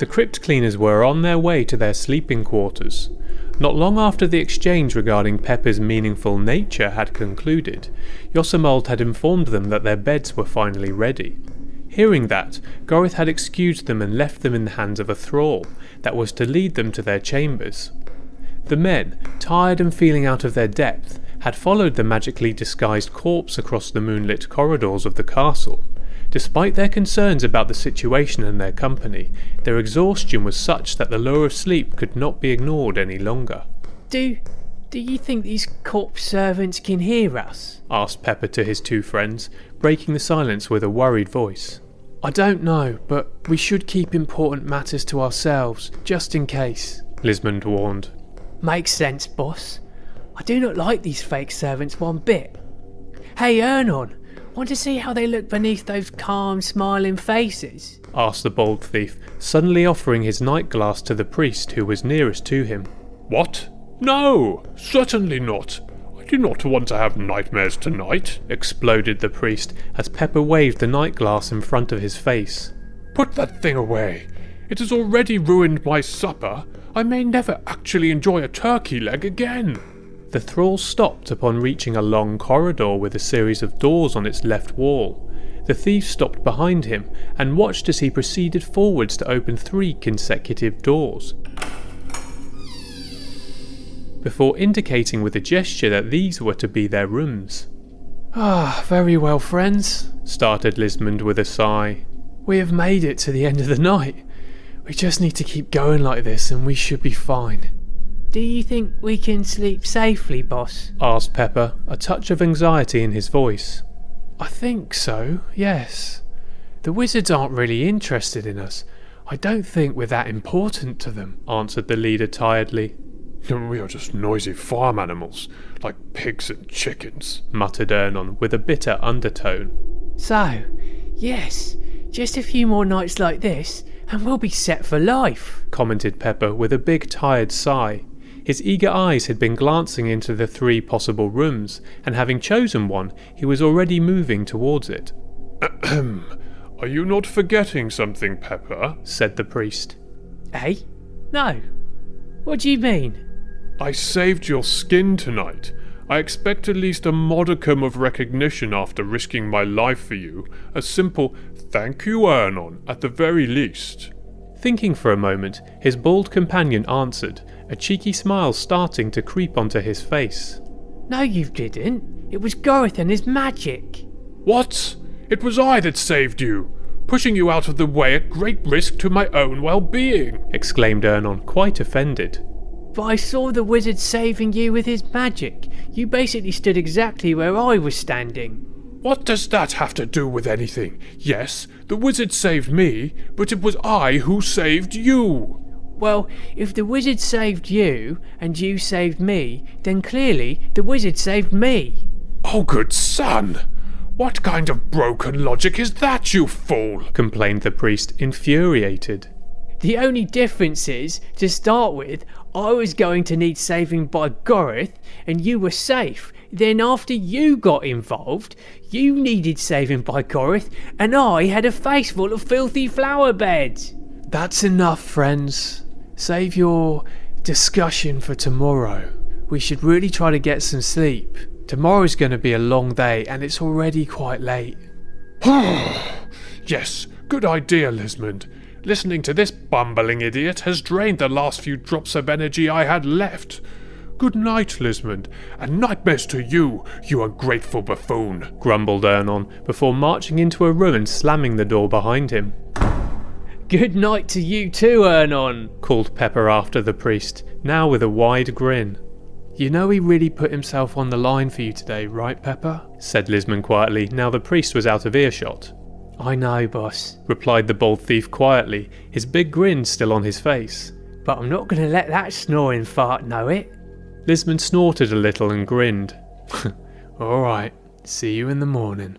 The crypt cleaners were on their way to their sleeping quarters. Not long after the exchange regarding Pepper's meaningful nature had concluded, Yosemalt had informed them that their beds were finally ready. Hearing that, Gorith had excused them and left them in the hands of a thrall that was to lead them to their chambers. The men, tired and feeling out of their depth, had followed the magically disguised corpse across the moonlit corridors of the castle. Despite their concerns about the situation and their company, their exhaustion was such that the lure of sleep could not be ignored any longer. Do you think these corpse servants can hear us? Asked Pepper to his two friends, breaking the silence with a worried voice. I don't know, but we should keep important matters to ourselves, just in case, Lismond warned. Makes sense, boss. I do not like these fake servants one bit. Hey, Ernon, want to see how they look beneath those calm, smiling faces? Asked the bold thief, suddenly offering his night glass to the priest who was nearest to him. What? No, certainly not. I do not want to have nightmares tonight, exploded the priest as Pepper waved the night glass in front of his face. Put that thing away. It has already ruined my supper. I may never actually enjoy a turkey leg again. The thrall stopped upon reaching a long corridor with a series of doors on its left wall. The thief stopped behind him and watched as he proceeded forwards to open 3 consecutive doors, before indicating with a gesture that these were to be their rooms. Very well, friends, started Lismond with a sigh. We have made it to the end of the night. We just need to keep going like this and we should be fine. Do you think we can sleep safely, boss? Asked Pepper, a touch of anxiety in his voice. I think so, yes. The wizards aren't really interested in us. I don't think we're that important to them, answered the leader tiredly. We are just noisy farm animals, like pigs and chickens, muttered Ernon with a bitter undertone. So, yes, just a few more nights like this and we'll be set for life, commented Pepper with a big tired sigh. His eager eyes had been glancing into the 3 possible rooms, and having chosen one, he was already moving towards it. Are you not forgetting something, Pepper? Said the priest. Eh? No. What do you mean? I saved your skin tonight. I expect at least a modicum of recognition after risking my life for you. A simple thank you, Ernon, at the very least. Thinking for a moment, his bald companion answered, a cheeky smile starting to creep onto his face. No, you didn't. It was Gorith and his magic. What? It was I that saved you, pushing you out of the way at great risk to my own well-being, exclaimed Ernon, quite offended. But I saw the wizard saving you with his magic. You basically stood exactly where I was standing. What does that have to do with anything? Yes, the wizard saved me, but it was I who saved you. Well, if the wizard saved you, and you saved me, then clearly the wizard saved me. Oh, good son! What kind of broken logic is that, you fool? Complained the priest, infuriated. The only difference is, to start with, I was going to need saving by Gorith, and you were safe. Then after you got involved, you needed saving by Gorith, and I had a face full of filthy flower beds. That's enough, friends. Save your discussion for tomorrow. We should really try to get some sleep. Tomorrow's going to be a long day, and it's already quite late. Yes, good idea, Lismond. Listening to this bumbling idiot has drained the last few drops of energy I had left. Good night, Lismond, and nightmares to you, you ungrateful buffoon, grumbled Ernon, before marching into a room and slamming the door behind him. Good night to you too, Ernon, called Pepper after the priest, now with a wide grin. You know he really put himself on the line for you today, right, Pepper? Said Lismond quietly, now the priest was out of earshot. I know, boss, replied the bold thief quietly, his big grin still on his face. But I'm not going to let that snoring fart know it. Lismond snorted a little and grinned. All right, see you in the morning.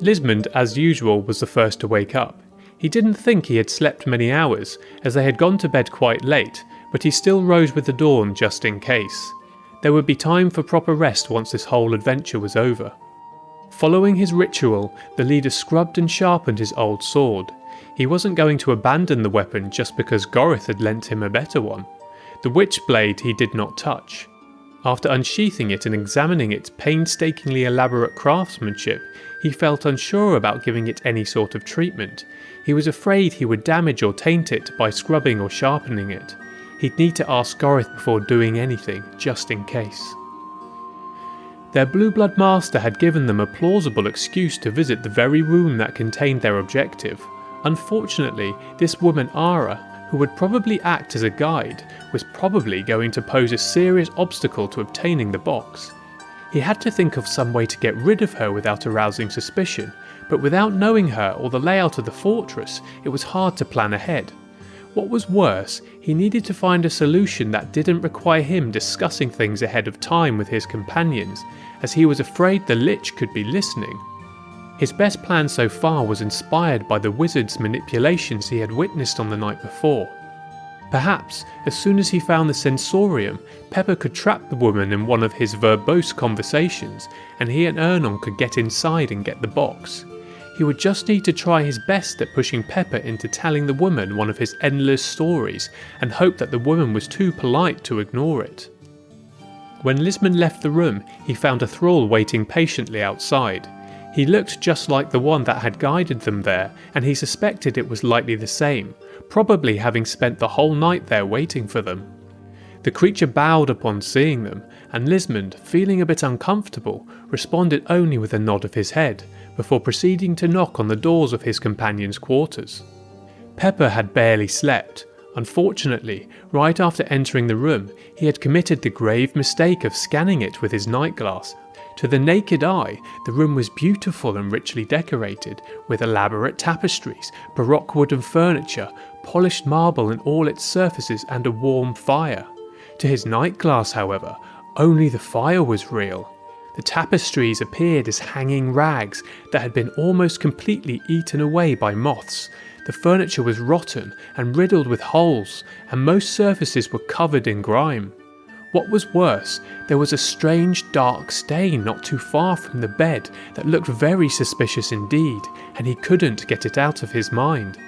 Lismond, as usual, was the first to wake up. He didn't think he had slept many hours, as they had gone to bed quite late, but he still rose with the dawn just in case. There would be time for proper rest once this whole adventure was over. Following his ritual, the leader scrubbed and sharpened his old sword. He wasn't going to abandon the weapon just because Gorith had lent him a better one. The witch blade he did not touch. After unsheathing it and examining its painstakingly elaborate craftsmanship, he felt unsure about giving it any sort of treatment. He was afraid he would damage or taint it by scrubbing or sharpening it. He'd need to ask Gorith before doing anything, just in case. Their Blue Blood master had given them a plausible excuse to visit the very room that contained their objective. Unfortunately, this woman Ara, who would probably act as a guide, was probably going to pose a serious obstacle to obtaining the box. He had to think of some way to get rid of her without arousing suspicion, but without knowing her or the layout of the fortress, it was hard to plan ahead. What was worse, he needed to find a solution that didn't require him discussing things ahead of time with his companions, as he was afraid the Lich could be listening. His best plan so far was inspired by the wizard's manipulations he had witnessed on the night before. Perhaps, as soon as he found the sensorium, Pepper could trap the woman in one of his verbose conversations, and he and Ernon could get inside and get the box. He would just need to try his best at pushing Pepper into telling the woman one of his endless stories, and hope that the woman was too polite to ignore it. When Lisman left the room, he found a thrall waiting patiently outside. He looked just like the one that had guided them there, and he suspected it was likely the same, probably having spent the whole night there waiting for them. The creature bowed upon seeing them, and Lismond, feeling a bit uncomfortable, responded only with a nod of his head, before proceeding to knock on the doors of his companions' quarters. Pepper had barely slept. Unfortunately, right after entering the room, he had committed the grave mistake of scanning it with his night glass. To the naked eye, the room was beautiful and richly decorated, with elaborate tapestries, baroque wooden furniture, polished marble in all its surfaces, and a warm fire. To his night glass, however, only the fire was real. The tapestries appeared as hanging rags that had been almost completely eaten away by moths. The furniture was rotten and riddled with holes, and most surfaces were covered in grime. What was worse, there was a strange dark stain not too far from the bed that looked very suspicious indeed, and he couldn't get it out of his mind.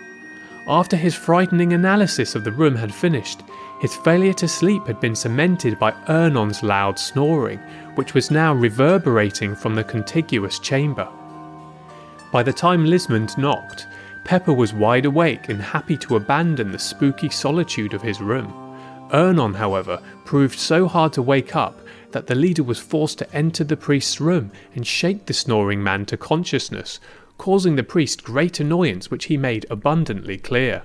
After his frightening analysis of the room had finished, his failure to sleep had been cemented by Ernon's loud snoring, which was now reverberating from the contiguous chamber. By the time Lismond knocked, Pepper was wide awake and happy to abandon the spooky solitude of his room. Ernon, however, proved so hard to wake up that the leader was forced to enter the priest's room and shake the snoring man to consciousness, causing the priest great annoyance, which he made abundantly clear.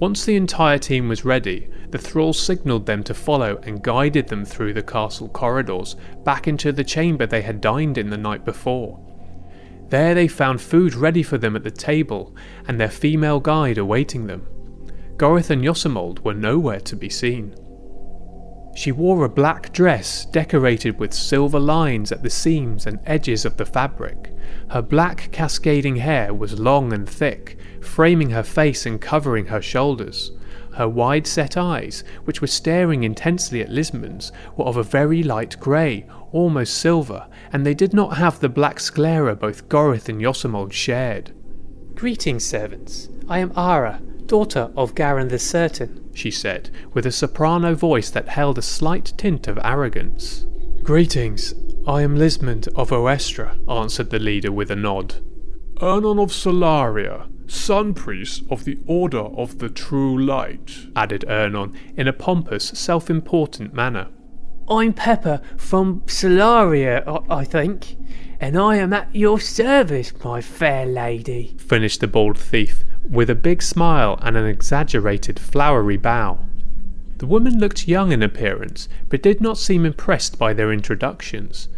Once the entire team was ready, the thrall signalled them to follow and guided them through the castle corridors back into the chamber they had dined in the night before. There they found food ready for them at the table and their female guide awaiting them. Gorith and Yosamold were nowhere to be seen. She wore a black dress decorated with silver lines at the seams and edges of the fabric. Her black cascading hair was long and thick, framing her face and covering her shoulders. Her wide-set eyes, which were staring intensely at Lismond's, were of a very light grey, almost silver, and they did not have the black sclera both Gorith and Yosamold shared. "Greetings, servants. I am Ara, daughter of Garin the Certain," she said, with a soprano voice that held a slight tint of arrogance. "Greetings, I am Lismond of Oestra," answered the leader with a nod. Ernon of Solaria, Sun Priest of the Order of the True Light, added Ernon in a pompous, self-important manner. "I'm Pepper from Solaria, I think, and I am at your service, my fair lady," finished the bald thief, with a big smile and an exaggerated flowery bow. The woman looked young in appearance, but did not seem impressed by their introductions.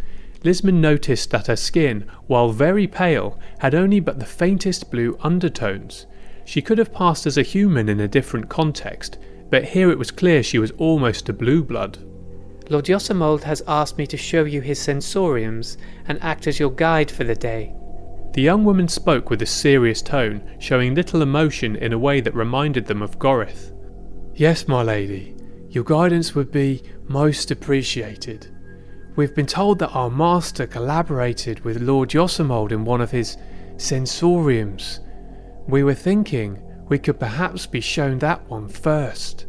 Lismond noticed that her skin, while very pale, had only but the faintest blue undertones. She could have passed as a human in a different context, but here it was clear she was almost a blue blood. "Lord Yosamold has asked me to show you his sensoriums and act as your guide for the day." The young woman spoke with a serious tone, showing little emotion in a way that reminded them of Gorith. "Yes, my lady, your guidance would be most appreciated. We've been told that our master collaborated with Lord Yosamold in one of his sensoriums. We were thinking we could perhaps be shown that one first.